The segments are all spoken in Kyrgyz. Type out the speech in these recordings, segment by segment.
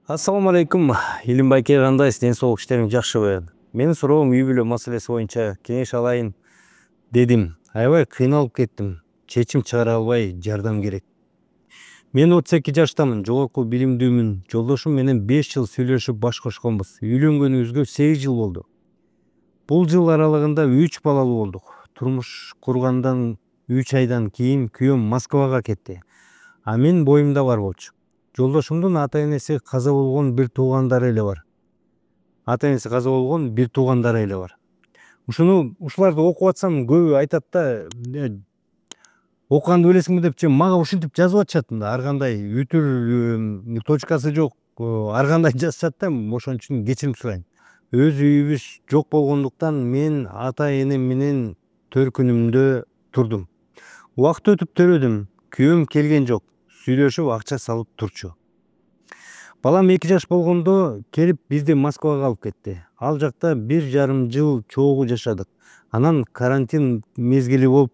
Ассаламу алейкум. Илимбайке кандайсыз? Ден соолук иштериң жакшыбы? Менин суроом үй бүлө маселеси боюнча кеңеш алайын дедим. Аябай кыйналып кеттим. Чечим чыгара албай, жардам керек. Мен 32 жаштамын, жогорку билимдүүмүн. Жолдошум менен 5 жыл сүйлөшүп баш кошконбуз. Үйлөнгөнүбүзгө 8 жыл болду. Бул жыл аралыгында 3 балалуу болдук. Турмуш кургандан 3 айдан кийин күйөөм Москвага кетти. А мен боюмда бар болчу. Жолдошумдун ата-энеси каза болгон бир туугандары эле бар. Ушуларды окуп атсам көбү айтат да, окуганды билесиңби деп мага ушинтип жазып атышат да. Ар кандай үтүр точкасы жок, ар кандай жазышат да. Ошон үчүн кечирим сурайм. Өз үйүбүз жок болгондуктан мен ата-энем менен төркүнүмдө турдум. Убакыт өтүп төрөдүм. Күйөөм келген жок. Сүйлөшүп акча салып турчу. Балам 2 жаш болгондо келип бизди Москвага алып кетти. Ал жакта 1,5 жыл чогуу жашадык. Анан карантин мезгили болуп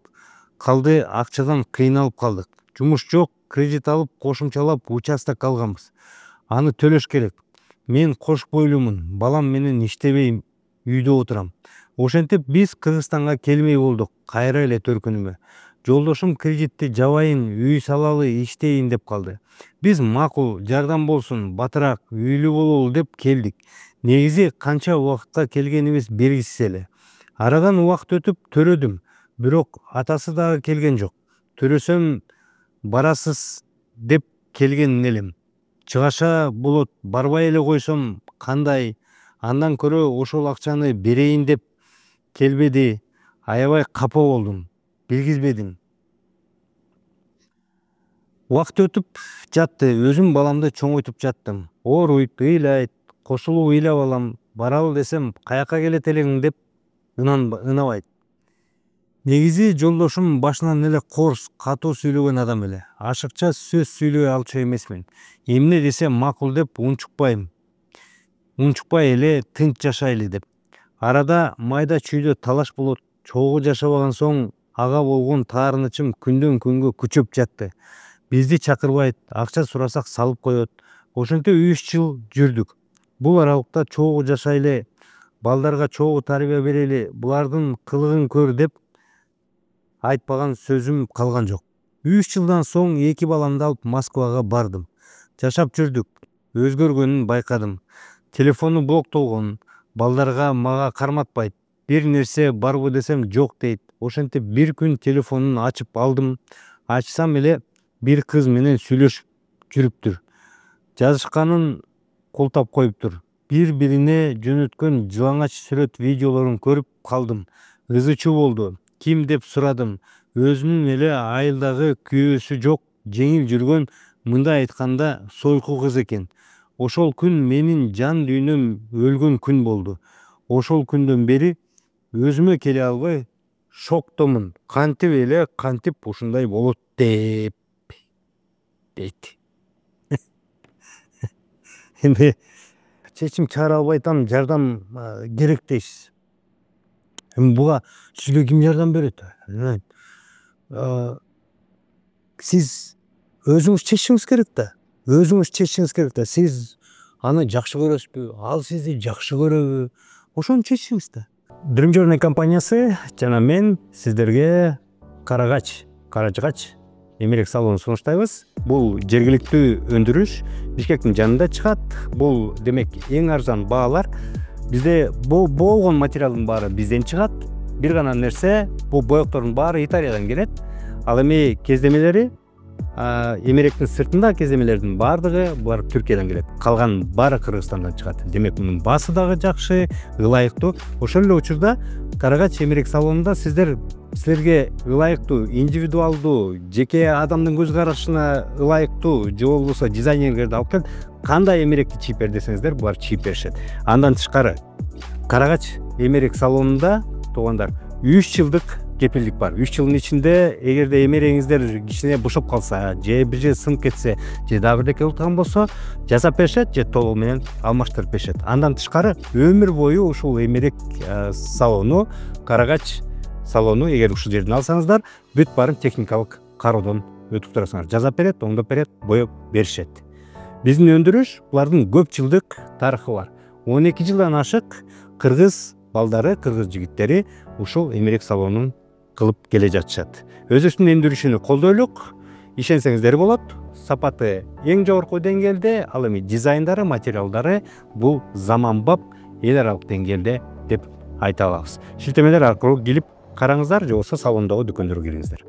калды, акчадан кыйналып калдык. Жумуш жок, кредит алып, кошумчалап участок алганбыз. Аны төлөш керек. Мен кош бойлуумун, балам менен иштебейм, үйдө отурам. Ошентип биз Кыргызстанга келмей болдук, кайра эле төркүнүмө. Жолдошум кредитти жабайын, үй салалы, иштейин деп калды. Биз макул, жардам болсун, батыраак, үйлүү бололу деп келдик. Негизи канча убакытка келгенибиз белгисиз эле. Арадан убакыт өтүп төрөдүм, бирок атасы дагы келген жок. Төрөсөм барасыз деп келген элем. Чыгаша болот, барбай эле койсом кандай? Андан көрө ошол акчаны берейин деп келбеди. Аябай капа болдум. Билгизбедим. Убакыт өтүп жатты, өзүм баламды чоңойтуп жаттым. Ооруйт, ыйлайт, кошулуп ыйлап алам, баралы десем, каяка келет элең деп ынабайт. Негизи жолдошум башынан эле корс, катуу сүйлөгөн адам эле. Ашыкча сөз сүйлөй алчу эмесмин. Эмне десе макул деп унчукпай эле тынч жашайлы деп. Арада майда чүйдө талаш болот. Чогуу жашабаган соң ага болгон таарынычым күндөн күнгө күчөп жатты. Бизди чакырбайт, акча сурасак салып коет. Ошентип 3 жыл жүрдүк. Бул аралыкта чогуу жашайлы, балдарга чогуу тарбия берели, булардын кылыгын көр деп айтпаган сөзүм калган жок. 3 жылдан соң 2 баламды алып Москвага бардым. Жашап жүрдүк. Өзгөргөнүн байкадым. Телефону блоктолгон, балдарга мага карматпайт. Бир нерсе барбы десем жок дейт. Ошентип бир күн телефонун ачып алдым. Ачсам эле бир кыз менен сүйлөшүп жүрүптүр. Жазышканын колтап коюптур. Бири-бирине жөнөткөн жылаңач сүрөт видеолорун көрүп калдым. Ызычуу болду. Ким деп сурадым. Өзүнүн эле айылдагы күйөөсү жок, жеңил жүргөн, мындай айтканда сойку кыз экен. Ошол күн менин жан дүйнөм өлгөн күн болду. Ошол күндөн бери өзүмө келе албай шоктомун. Кантип ушундай болот дейт. Эми чечим чыгара албай атам, жардам керек дейсиз. Эми буга сизге ким жардам берет? Сиз өзүңүз чечишиңиз керек да. Сиз аны жакшы көрөсүзбү? Ал сизди жакшы көрөбү? Ошону чечишиңиз да. Dream Journey компаниясы жана мен сиздерге Каражыгач эмерек салонун сунуштайбыз. Бул жергиликтүү өндүрүш, Бишкектин жанында чыгат. Бул демек эң арзан баалар. Бизде болгон материалдын баары бизден чыгат. Бир гана нерсе, бул боектордун баары Италиядан келет. Ал эми кездемелери, эмеректин сыртында кездемелердин баардыгы булар Түркиядан келет. Калган баары Кыргызстандан чыгат. Демек мунун баасы дагы жакшы, ылайыктуу. Ошол эле учурда Карагач эмерек салонунда силерге ылайыктуу, индивидуалдуу, жеке адамдын көз карашына ылайыктуу, же болбосо дизайнерлерди алып келип, кандай эмеректи чийип бер десеңиздер, булар чийип беришет. Андан тышкары Карагач эмерек салонунда туугандар 3 жылдык кепилдик бар. 3 жылдын ичинде эгерде эмерегиңиздер кичине бушап калса, же бир жери сынып кетсе, же дагы бирдеке болуп болсо, жасап беришет, же толугу менен алмаштырып беришет. Андан тышкары өмүр бою ушул эмерек салону, Карагач салону, эгер ушул жерден алсаңыздар, бүт баарын техникалык кароодон өтүп турасыңар. Жасап берет, оңдоп берет, боеп беришет. Биздин өндүрүш булардын көп жылдык тарыхы бар. 12 жылдан ашык кыргыз балдары, кыргыз жигиттери ушул эмерек салонун кылып келе жатышат. Өзүбүздүн өндүрүшүнү колдойлук, ишенсеңиздер болот. Сапаты эң жогорку деңгээлде, ал эми дизайндары, материалдары бул заманбап эл аралык деңгээлде деп айта алабыз. Шилтемелер аркылуу келип караңыздар, же болбосо салондогу дүкөндөргө кириңиздер.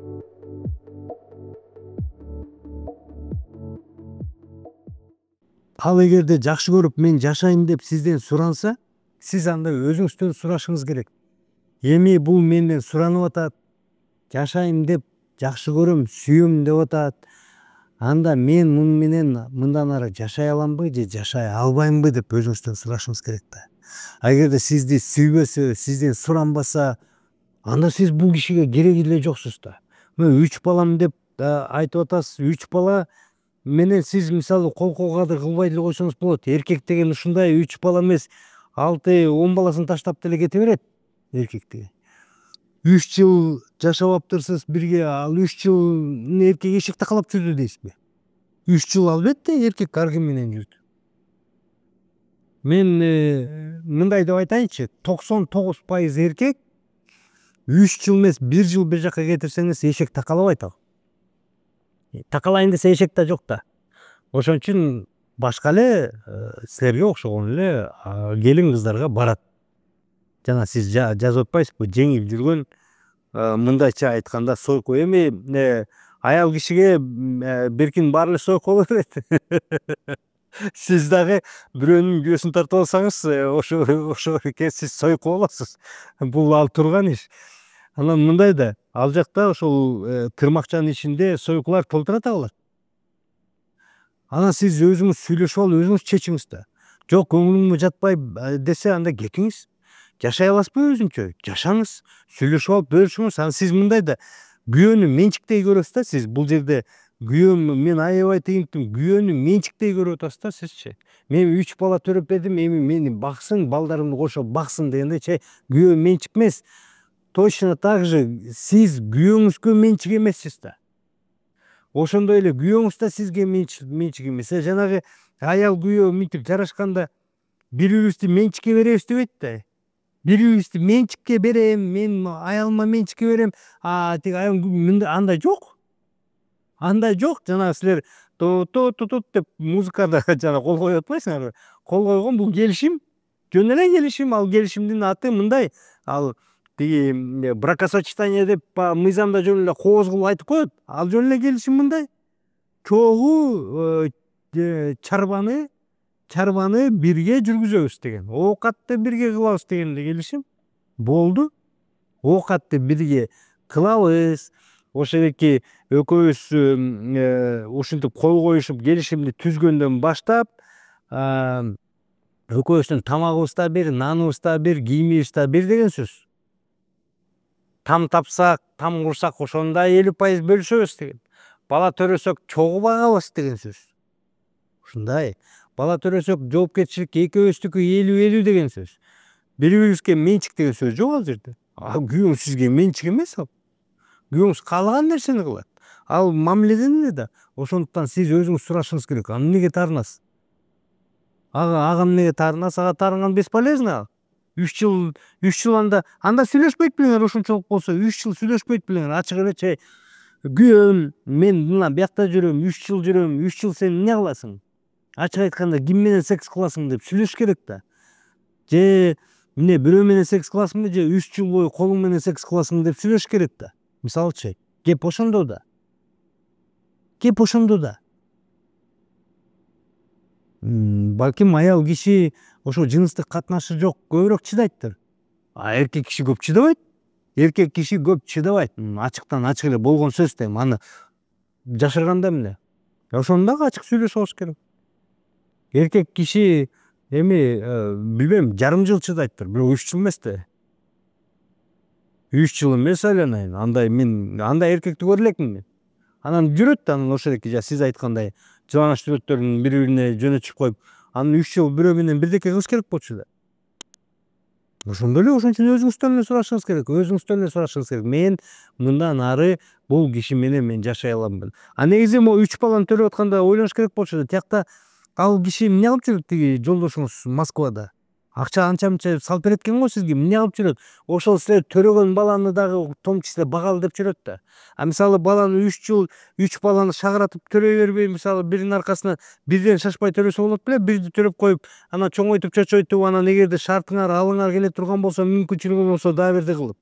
Ал эгерде жакшы көрүп мен жашайм деп сизден суранса, сиз анда өзүңүздөн сурашыңыз керек. Эми бул менден суранып атат, жашайм деп, жакшы көрөм, сүйөм деп атат. Анда мен муну менен мындан ары жашай аламбы же жашай албаймбы деп өзүңүздөн сурашыңыз керек да. А эгерде сизди сүйбөсө, сизден суранбаса, анда сиз бул кишиге кереги эле жоксуз да. Мен 3 балам деп айтып атасыз. 3 бала менен сиз мисалы кол кадыр кылбай деле койсоңуз болот. Эркек деген ушундай 3 бала эмес, 6-10 баласын таштап деле кете берет эркек деген. 3 жыл жашап аптырсыз бирге, ал 3 жыл эркек эшик такалап жүрдү дейсизби? 3 жыл албетте эркек ар ким менен жүрдү. Мен мындай деп айтайынчы, 99% эркек 3 жыл эмес, 1 жыл бир жака кетирсеңиз эшек такалабайт ал. Такалайын десе эшек да жок да. Ошон үчүн башка эле силерге окшогон эле келин кыздарга барат. Жана сиз жазып атпайсызбы, жеңип жүргөн, мындайча айтканда сойку. Эми аял кишиге беркин баары эле сойку боло берет. Сиз дагы бирөөнүн күйөөсүн тартып алсаңыз, ошо сиз сойку болосуз. Бул ал турган иш. Анан мындай да, ал жакта ошол кырмакчанын ичинде сойкулар толтура табылат. Анан сиз өзүңүз сүйлөшүп алып, өзүңүз чечиңиз да. Жок, көңүлүмө жатпай десе, анда кетиңиз. Жашай аласызбы өзүнчө? Жашаңыз, сүйлөшүп алып бөлүшүңүз. Анан сиз мындай да, күйөөнү менчиктей көрөсүз да, сиз бул жерде күйөөм мен аябай тыйынттым, күйөөнү менчиктей көрүп атасыз да сизчи. Мен 3 бала төрөп бердим, эми мени баксын, балдарымды кошо баксын дегендей, күйөө менчик эмес. Точно так же сиз күйөөңүзгө менчик эмессиз да. Ошондой эле күйөөңүз да сизге менчик эмес. Жанагы аял күйөө мынтип жарашканда бири бирибизди менчикке беребиз дебейт да. Бири бирибизди менчикке берем, мен аялыма менчикке берем, тиги аял андай жок. Андай жок. Жанагы силер тут деп музыкада жана кол коюп атпайсыңарбы? Кол койгон бул келишим, жөн эле келишим. Ал келишимдин аты мындай, ал тиги бракосочетание деп мыйзамда жөн эле кооз кылып айтып коет. Ал жөн эле келишим мындай. Чогуу чарбаны бирге жүргүзөбүз деген. Оокатты бирге кылабыз деген эле келишим. Болду. Оокатты бирге кылабыз. Ошеки экөөбүз ушинтип кол коюшуп келишимди түзгөндөн баштап, экөөбүздүн тамагыбыз да бир, наныбыз да бир, кийимибиз да бир деген сөз. Там тапсак, там курсак, ошондо 50% бөлүшөбүз деген. Бала төрөсөк, чогуу багабыз деген сөз. Ушундай. Бала төрөсөк, жоопкерчилик экөөбүздүкү 50-50 деген сөз. Бири-бирибизге менчик деген сөз жок ал жерде. Күйөөңүз сизге менчик эмес ал. Күйөөңүз каалаган нерсени кылат. Ал мамиледен эле да. Ошондуктан сиз өзүңүз сурашыңыз керек. Аны эмнеге таарынасыз? Ага эмнеге таарынасыз? Ага таарынган бесполезно. 3 жыл анда сүйлөшпөйт белеңер, ошончолук болсо 3 жыл сүйлөшпөйт белеңер. Ачык эле күйөөм, мен мына биякта жүрөм, 3 жыл жүрөм, 3 жыл сен эмне кыласың? Ачык айтканда ким менен секс кыласың деп сүйлөш керек да. Же эмне бирөө менен секс кыласыңбы, же 3 жыл бою колуң менен секс кыласың деп сүйлөш керек да. Мисалычы, кеп ошондо да. Балким аял киши ошо жыныстык катнашы жок, көбүрөөк чыдайттыр. Эркек киши көп чыдабайт. Эркек киши көп чыдабайт. Ачыктан ачык эле болгон сөз да, аны жашырганда эмне? Ошону дагы ачык сүйлөшүп алыш керек. Эркек киши эми билбейм, жарым жыл чыдайттыр, бирок 3 жыл эмес да. 3 жыл эмес айланайын. Андай эркекти көрө элекмин мен. Анан жүрөт да, анан ошоки сиз айткандай жылаңач сүрөттөрүн бири-бирине жөнөтүшүп коюп, анан 3 жыл бирөө менен бирдеке кылыш керек болчу да. Ошондо эле ошон үчүн өзүңүздөн эле сурашыңыз керек. Мен мындан ары бул киши менен мен жашай аламбын. Негизи могу 3 баланы төрөп атканда ойлонуш керек болчу да. Тиякта ал киши эмне кылып жүрөт, тиги жолдошуңуз Москвада? Акча анча мынча салып береткен го сизге, эмне кылып жүрөт? Ошол силер төрөгөн баланы дагы в том числе багалы деп жүрөт да. А мисалы баланы 3 жыл 3 баланы шагыратып төрөй бербей, мисалы биринин аркасына бирден шашпай төрөсө болот беле, бирди төрөп коюп, анан чоңойтуп чочойтуп, анан эгерде шартыңар алыңар келе турган болсо, мүмкүнчүлүгү болсо дагы бирди кылып.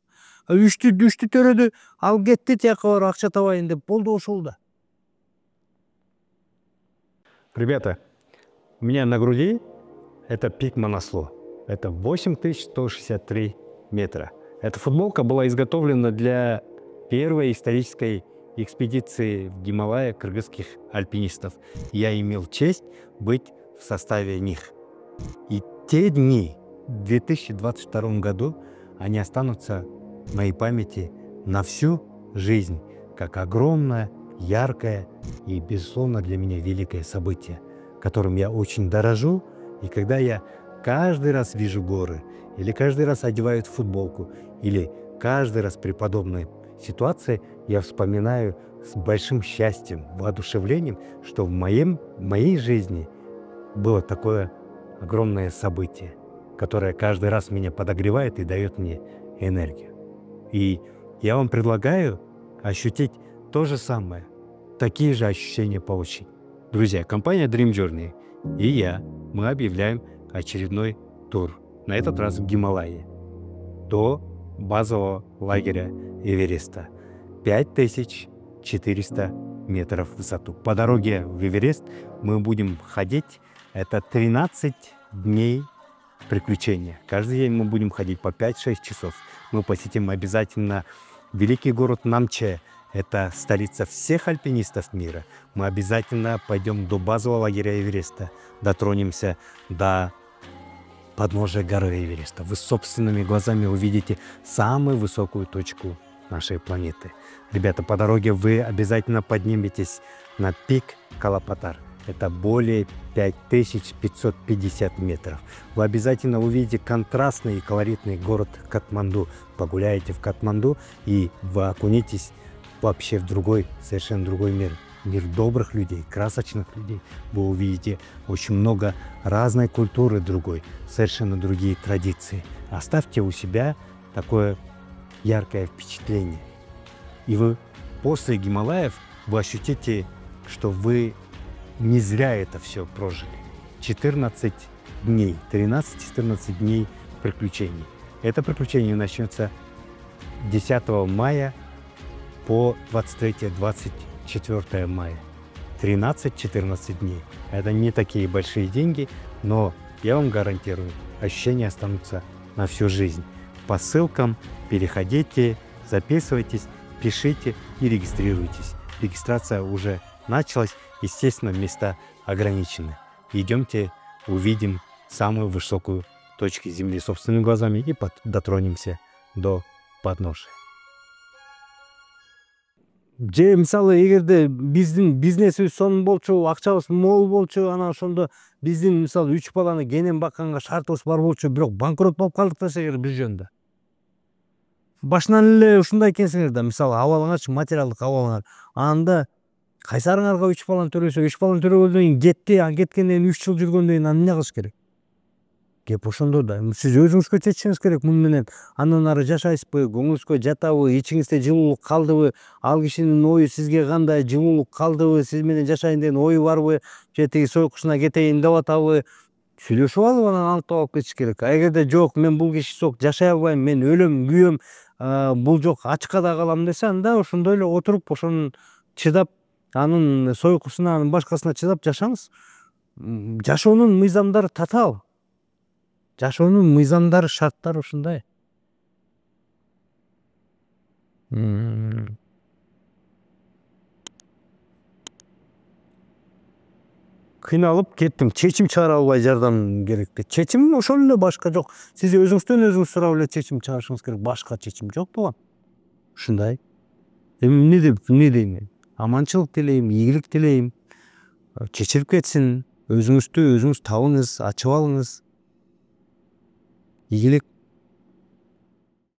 3 төрөдү, ал кетти, тияка барып акча табайын деп, болду ошол да. Ребята, у меня на груди это пик Манасло. Это 8163 метра. Эта футболка была изготовлена для первой исторической экспедиции в Гималайи кыргызских альпинистов. Я имел честь быть в составе них. И те дни в 2022 году, они останутся в моей памяти на всю жизнь, как огромное, яркое и, безусловно, для меня великое событие, которым я очень дорожу. И когда я каждый раз вижу горы, или каждый раз одеваю футболку, или каждый раз при подобной ситуации, я вспоминаю с большим счастьем, воодушевлением, что в моей жизни было такое огромное событие, которое каждый раз меня подогревает и дает мне энергию. И я вам предлагаю ощутить то же самое, такие же ощущения получить. Друзья, компания Dream Journey и я, мы объявляем очередной тур, на этот раз в Гималайи, до базового лагеря Эвереста. 5400 метров в высоту. По дороге в Эверест мы будем ходить, это 13 дней приключения. Каждый день мы будем ходить по 5-6 часов. Мы посетим обязательно великий город Намче. Это столица всех альпинистов мира. Мы обязательно пойдем до базового лагеря Эвереста, дотронемся до подножия горы Эвереста. Вы собственными глазами увидите самую высокую точку нашей планеты. Ребята, по дороге вы обязательно подниметесь на пик Калапатар. Это более 5550 метров. Вы обязательно увидите контрастный и колоритный город Катманду. Погуляете в Катманду, и вы окунетесь вообще в другой, совершенно другой мир. Мир добрых людей, красочных людей. Вы увидите очень много разной культуры другой, совершенно другие традиции. Оставьте у себя такое яркое впечатление. И вы после Гималаев вы ощутите, что вы не зря это все прожили. 14 дней, 13-14 дней приключений. Это приключение начнется 10 мая по 23-24 мая. 13-14 дней. Это не такие большие деньги, но я вам гарантирую, ощущения останутся на всю жизнь. По ссылкам переходите, записывайтесь, пишите и регистрируйтесь. Регистрация уже началась, естественно, места ограничены. Идемте, увидим самую высокую точку Земли собственными глазами и дотронемся до подножия. Же мисалы эгерде биздин бизнесибиз сонун болчу, акчабыз мол болчу, анан ошондо биздин мисалы 3 баланы кенен бакканга шартыбыз бар болчу, бирок банкрот болуп калдык десеңер бир жөнүндө. Башынан эле ушундай экенсиңер да, мисалы абалыңарчы, материалдык абалыңар. Анда кайсарыңарга 3 баланы төрөсө, 3 баланы төрөгөндөн кийин кетти, а кеткенден кийин 3 жыл жүргөндөн кийин аны эмне кылыш керек? Кеп ошондо да сиз өзүңүзгө чечишиңиз керек муну менен. Андан ары жашайсызбы, көңүлүңүзгө жатабы, ичиңизде жылуулук калдыбы, ал кишинин ою сизге кандай, жылуулук калдыбы, сиз менен жашайын деген ою барбы, же тиги сойкусуна кетейин деп атабы, сүйлөшүп алып анан аныктап алып кетиш керек. А эгерде жок, мен бул киши сок жашай албайм, мен өлөм, күйөм, бул жок ачка да калам десе, анда ошондой эле отуруп, ошонун чыдап, анын сойкусуна, анын башкасына чыдап жашаңыз. Жашоонун мыйзамдары татаал. Жашоонун мыйзамдары, шарттары ушундай. Кыйналып кеттим, чечим чыгара албай жардам керекти. Чечим ошол эле, башка жок. Сиз өзүңүздөн өзүңүз сурап эле чечим чыгарышыңыз керек. Башка чечим жок буга. Ушундай. Эми эмне дейм? Аманчылык тилейм, ийгилик тилейм. Чечилип кетсин. Өзүңүздү өзүңүз табыңыз, ачып алыңыз. Ийгилик.